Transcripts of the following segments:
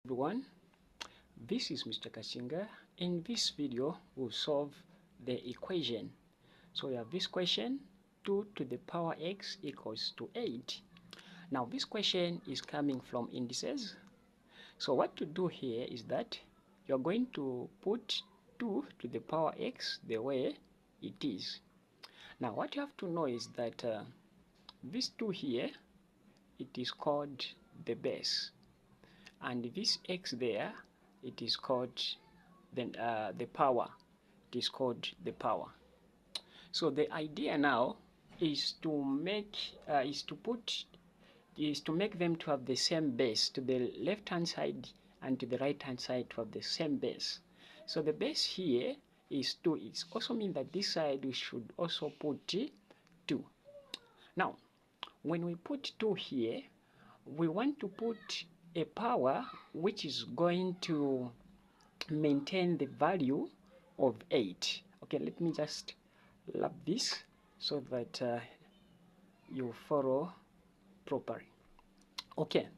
Everyone, this is Mr. Kasinga. In this video, we'll solve the equation. So we have this question, 2 to the power x equals to 8. Now this question is coming from indices. So what to do here is that you're going to put 2 to the power x the way it is. Now what you have to know is that this 2 here, it is called the base. And this x there, it is called the power. It is called the power. So the idea now is to make them to have the same base, to the left hand side and to the right hand side to have the same base. So the base here is 2. It also means that this side we should also put 2. Now when we put 2 here, we want to put a power which is going to maintain the value of 8. Okay, let me just lap this so that you follow properly. Okay,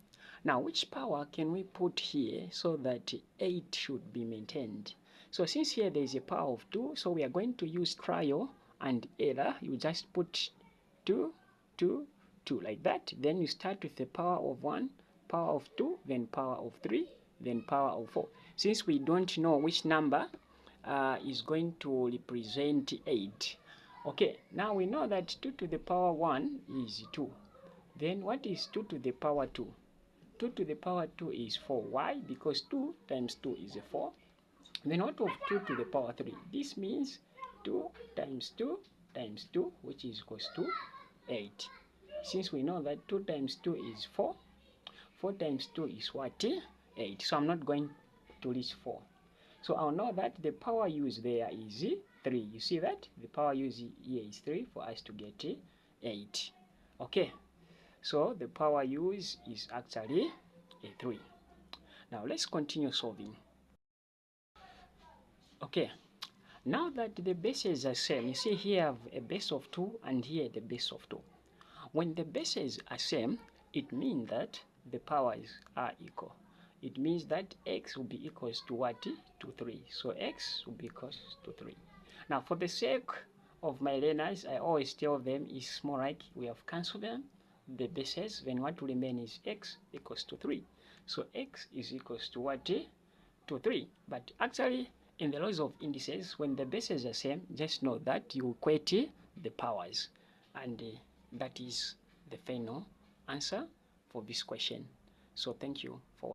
now which power can we put here so that 8 should be maintained? So since here there is a power of 2, so we are going to use trial and error. You just put 2, 2, 2 like that. Then you start with the power of 1, power of 2, then power of 3, then power of 4. Since we don't know which number is going to represent 8. Okay, now we know that 2 to the power 1 is 2. Then what is 2 to the power 2? 2 to the power 2 is 4. Why? Because 2 times 2 is 4. Then what of 2 to the power 3? This means 2 times 2 times 2, which is equals to 8. Since we know that 2 times 2 is 4, 4 times 2 is what? 8. So I'm not going to reach 4. So I'll know that the power used there is 3. You see that? The power used here is 3 for us to get 8. Okay. So the power used is actually a 3. Now let's continue solving. Okay. Now that the bases are same, you see here I have a base of 2 and here the base of 2. When the bases are same, it means that the powers are equal. It means that x will be equals to what? To 3. So x will be equals to 3. Now for the sake of my learners, I always tell them it's more like we have cancelled them, the bases, then what will remain is x equals to 3. So x is equals to what? To 3. But actually in the laws of indices, when the bases are same, just know that you equate the powers. And that is the final answer for this question. So thank you for